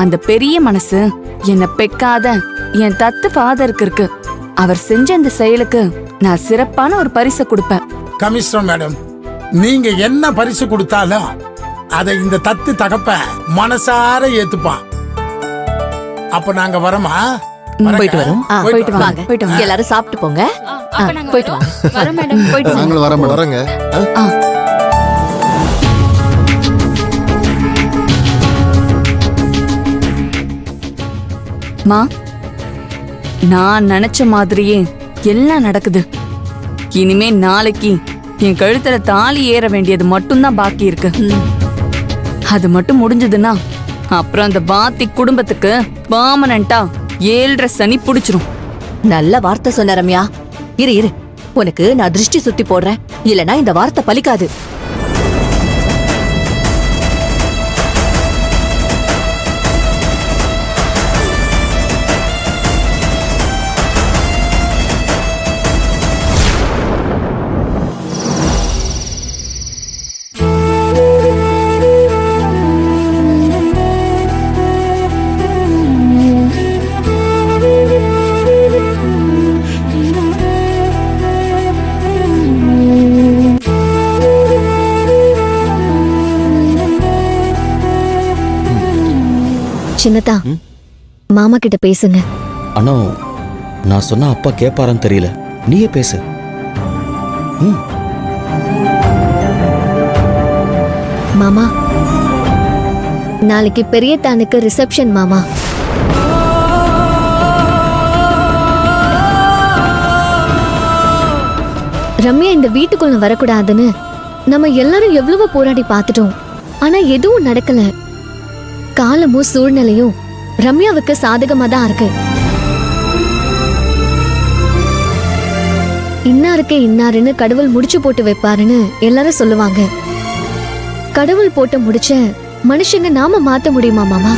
அந்த பெரிய மனசு என்ன பெக்காத என் தத்து ஃபாதருக்கு இருக்கு. அவர் செஞ்ச இந்த செயலுக்கு நான் சிறப்பான ஒரு பரிசு கொடுப்பேன். கமிஷனர் மேடம், நீங்க என்ன பரிசு கொடுத்தாலும் அதை இந்த தத்து தகப்ப மனசார ஏத்துப்பான். அப்ப நாங்க வரோமா? போயிட்டு வரோம். போயிட்டு வாங்க. போயிட்டு வாங்க. எல்லாரும் சாப்பிட்டு போங்க. போயிட்டு வாங்க. வரோம் மேடம். போயிட்டு நாங்களும் வரோங்க. மா, நான் நினைச்ச மாதிரியே எல்லாம் நடக்குது. இனிமே நாளைக்கு என் கழுத்துல தாலி ஏற வேண்டியது மட்டும்தான் பாக்கி இருக்கு. அது மட்டும் முடிஞ்சதுன்னா அப்புறம் அந்த வாத்தி குடும்பத்துக்கு பெர்மனண்டா 7.5 சனி புடிச்சிரும். நல்ல வார்த்தை சொன்ன ரம்யா. இரு உனக்கு நான் திருஷ்டி சுத்தி போடுறேன். இல்லனா இந்த வார்த்தை பலிக்காது. சின்னதா, மாமா கிட்ட பேசுங்க. அண்ணா, நான் சொன்னா அப்பா கேட்பாரான்னு தெரியல. நீயே பேசு. மாமா, நாளைக்கு பெரிய தானுக்கு ரிசப்ஷன் மாமா. ரம்யா இந்த வீட்டுக்குள்ள வரக்கூடாதுன்னு நம்ம எல்லாரும் எவ்வளவோ போராடி பார்த்துட்டோம். ஆனா எதுவும் நடக்கல. காலமும் சூழ்நிலையும் ரம்யாவுக்கு சாதகமா தான் இருக்கு. இன்னாருக்கே இன்னாருன்னு கடவுள் முடிச்சு போட்டு வைப்பாருன்னு எல்லாரும் சொல்லுவாங்க. கடவுள் போட்டு முடிச்ச மனுஷங்க நாம மாத்த முடியுமா மாமா?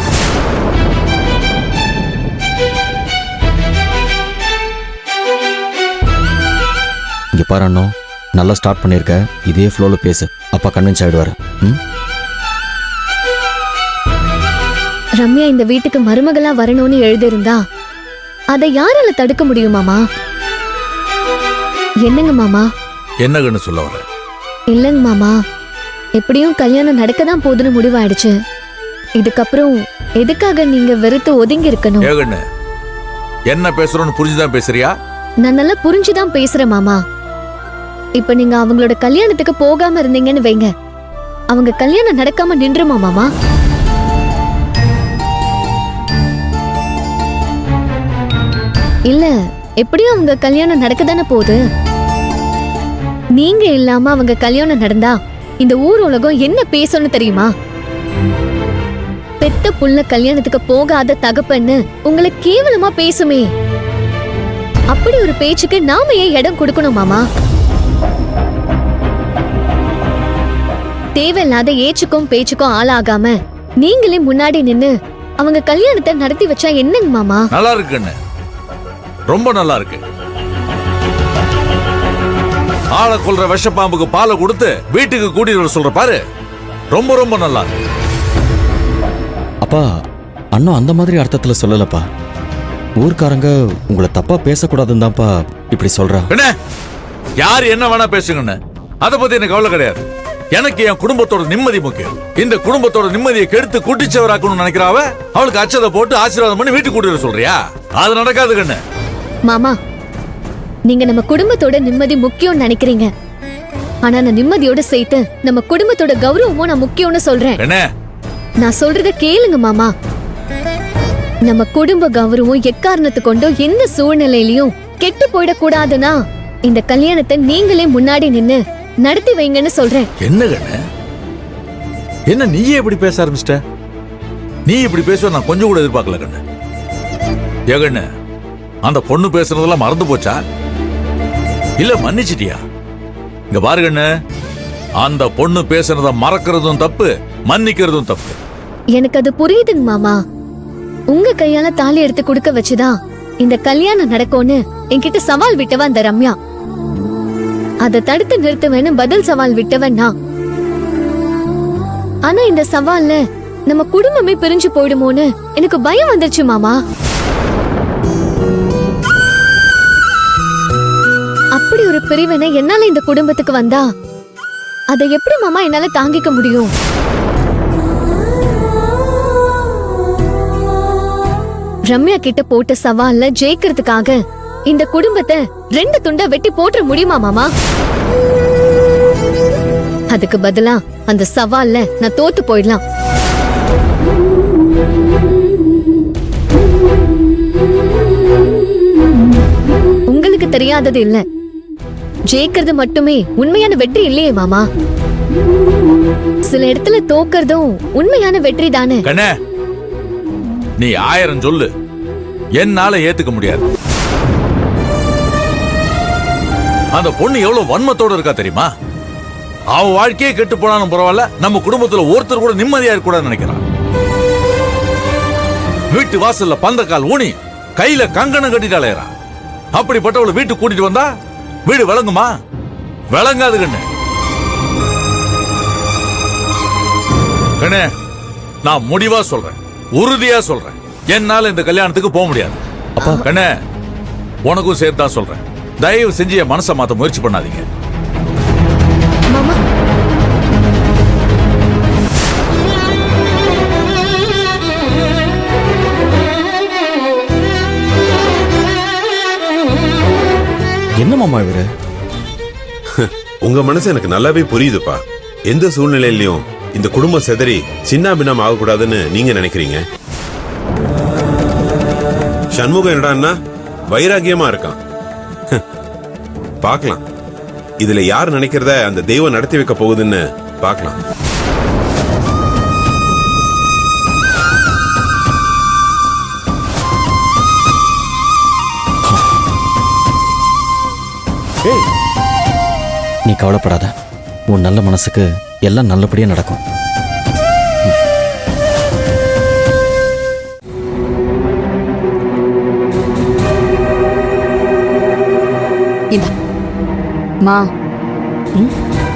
இங்க பாரு அண்ணா, நல்லா ஸ்டார்ட் பண்ணிருக்க. இதே ஃப்ளோல பேசு. அப்பா கன்வின்ஸ் ஆயிடுவாரு. ரம்யா இந்த வீட்டுக்கு மருமகளா வரணும்னு எழுதியிருந்தா அதை யாரால தடுக்க முடியுமாமா? என்னங்க மாமா? என்னங்கன்னு சொல்ல வர? இல்லங்க மாமா, எப்படியும் கல்யாணம் நடக்கதான் போதுன்னு முடிவாயிடுச்சு. இதுக்கப்புறம் எதுக்காக நீங்க வெறுத்து ஒதுங்கி இருக்கணும்? ஏகண்ணு, என்ன பேசுறோன்னு புரிஞ்சுதான் பேசுறியா? நான் நல்லா புரிஞ்சுதான் பேசுறேன் மாமா. இப்ப நீங்க அவங்களோட கல்யாணத்துக்கு போகாம இருந்தீங்கன்னு வைங்க, அவங்க கல்யாணம் நடக்காம நின்றுமா மாமா? இல்ல, எப்படியும் அவங்க கல்யாணம் நடக்கதானே போகுது. நீங்க இல்லாம அவங்க கல்யாணம் நடந்தா இந்த ஊர் உலகம் என்ன பேசணும் தெரியுமா? பெத்த புள்ள கல்யாணத்துக்கு போகாத தகப்பன்னு உங்களை கேவலமா பேசுமே. அப்படி ஒரு பேச்சுக்கு நாம ஏன் இடம் கொடுக்கணும் மாமா? தேவையில்லாத ஏச்சுக்கும் பேச்சுக்கும் ஆளாகாம நீங்களே முன்னாடி நின்னு அவங்க கல்யாணத்தை நடத்தி வச்சா என்னங்க மாமா? நல்லா இருக்குன்னு, ரொம்ப நல்லா இருக்கு. ஆளை கொல்ற விஷப்பாம்புக்கு பாலை கொடுத்து வீட்டுக்கு கூட்டிட்டு வர சொல்ற பாரு, ரொம்ப ரொம்ப நல்லா இருக்கு. அப்பா, அண்ணா அந்த மாதிரி அர்த்தத்துல சொல்லலப்பா. ஊர்க்காரங்க உங்களை தப்பா பேசக்கூடாதுன்னு தான்ப்பா இப்படி சொல்றா. என்ன யாரு என்ன வேணா பேசுங்கன்னு அத பத்தி எனக்கு கவலை கிடையாது. எனக்கு என் குடும்பத்தோட நிம்மதி முக்கியம். இந்த குடும்பத்தோட நிம்மதியை கெடுத்து குட்டிச்சவராக்கணும்னு நினைக்கிறாவ அவளுக்கு அச்சதை போட்டு ஆசீர்வாதம் பண்ணி வீட்டுக்கு கூட்டிட்டு வர சொல்றியா? அது நடக்காது கண்ணு. மாமா, நீங்க நம்ம குடும்பத்தோட நிம்மதி முக்கியம் நினைக்கிறீங்க. ஆனா நான் நிம்மதியோட சேர்த்து நம்ம குடும்பத்தோட கௌரவமும் நான் முக்கியம்னு சொல்றேன். என்ன? நான் சொல்றத கேளுங்க மாமா. நம்ம குடும்ப கௌரவம் எக்காரணத்து கொண்டோ எந்த சூழ்நிலையிலயும் கெட்டு போயிடக்கூடாதுன்னா இந்த கல்யாணத்தை நீங்களே முன்னாடி நின்னு நடத்தி வைங்கன்னு சொல்றேன். என்ன கண்ணு, என்ன நீயே இப்படி பேச ஆரம்பிச்சிட்ட? நீ இப்படி பேசுவ நான் கொஞ்சம் கூட எதிர்பார்க்கல கண்ணு. ஏகண்ணு, அந்த பொண்ணு பேசுறதெல்லாம் மறந்து போச்சா இல்ல மன்னிச்சிட்டியா? இங்க பாரு கண்ணு, அந்த பொண்ணு பேசுறத மறக்கிறதும் தப்பு, மன்னிக்கிறதும் தப்பு. எனக்கு அது புரியுதுங்க மாமா. உங்க கையால தாலி எடுத்து கொடுக்க வச்சுதான் இந்த கல்யாணம் நடக்கும்னு என்கிட்ட சவால் விட்டவன் அந்த ரம்யா. அதை தடுத்து நிறுத்துவேன்னு பதில் சவால் விட்டவன் நான். ஆனா இந்த சவால்ல நம்ம குடும்பமே பிரிஞ்சு போயிடுமோன்னு எனக்கு பயம் வந்துருச்சு மாமா. அப்படி ஒரு பிரிவினை என்னால இந்த குடும்பத்துக்கு வந்தா அதை எப்படி மாமா என்னால தாங்கிக்க முடியும்? ரம்யா கிட்ட போட்ட சவால்ல ஜெயிக்கிறதுக்காக இந்த குடும்பத்தை 2 துண்டா வெட்டி போட்டுற முடியுமா மாமா? அதுக்கு பதிலா அந்த சவால்ல நான் தோத்து போயிடலாம். உங்களுக்கு தெரியாதது இல்ல, ஜெயிக்கிறது மட்டுமே உண்மையான வெற்றி இல்லையே மாமா. சில இடத்துல தோக்கறதும் உண்மையான வெற்றி தானே. கண்ணே, நீ 1000 சொல்லு, என்னால ஏத்துக்க முடியாது. அந்த பொண்ணு எவ்வளவு வன்மத்தோட இருக்கா தெரியுமா? அவ வாழ்க்கையே கெட்டு போனாலும் பரவாயில்ல, நம்ம குடும்பத்துல ஒருத்தர் கூட நிம்மதியா இருக்க கூடாதுன்னு நினைக்கிறான். வீட்டு வாசல்ல பந்தக்கால் ஊனி கையில கங்கணம் கட்டிட்டு அலையறான். அப்படிப்பட்டவளை வீட்டுக்கு கூட்டிட்டு வந்தா வீடு விளங்குமா? விளங்காது கண்ணு. கண்ணே, நான் முடிவா சொல்றேன், உறுதியா சொல்றேன், என்னால இந்த கல்யாணத்துக்கு போக முடியாது. அப்பா கண்ணே, உனக்கும் சேர்த்து தான் சொல்றேன், தயவு செஞ்சு என் மனசை மாத்த முயற்சி பண்ணாதீங்க. மாமா, என்ன மாமா இவரு? உங்க மனசு எனக்கு நல்லாவே புரியுதுப்பா. எந்த சூழ்நிலையிலயும் இந்த குடும்பம் செதறி சின்ன பின்னம் ஆகக்கூடாதுன்னு நீங்க நினைக்கிறீங்க. சண்முகம் என்னடான்னா வைராகியமா இருக்கான். பார்க்கலாம், இதுல யார் நினைக்கிறத அந்த தெய்வம் நடத்தி வைக்க போகுதுன்னு பார்க்கலாம். நீ கவலைப்படாத, உன் நல்ல மனசுக்கு எல்லாம் நல்லபடியா நடக்கும். இந்த மா,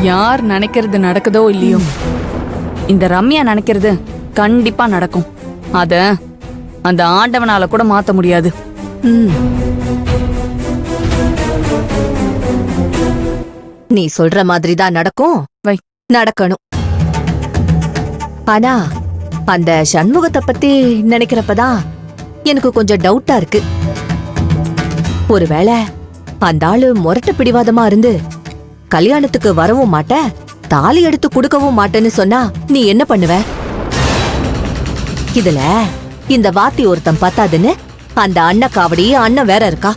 யார் நினைக்கிறது நடக்குதோ இல்லையோ, இந்த ரம்யா நினைக்கிறது கண்டிப்பா நடக்கும். அத அந்த ஆண்டவனால கூட மாத்த முடியாது. நீ சொல்ற மாதிரி தான் நடக்கும், வை. நடக்கணும். ஆனா அந்த சண்முகத்தை பத்தி நினைக்கிறப்பதான் எனக்கு கொஞ்சம் டவுட்டா இருக்கு. ஒருவேளை அந்த ஆளு முரட்டு பிடிவாதமா இருந்து கல்யாணத்துக்கு வரவும் மாட்ட, தாலி எடுத்து கொடுக்கவும் மாட்டேன்னு சொன்னா நீ என்ன பண்ணுவ? இதுல இந்த வாத்தி ஒருத்தன் பத்தாதுன்னு அந்த அண்ணன் காவடி அண்ணன் வேற இருக்கா.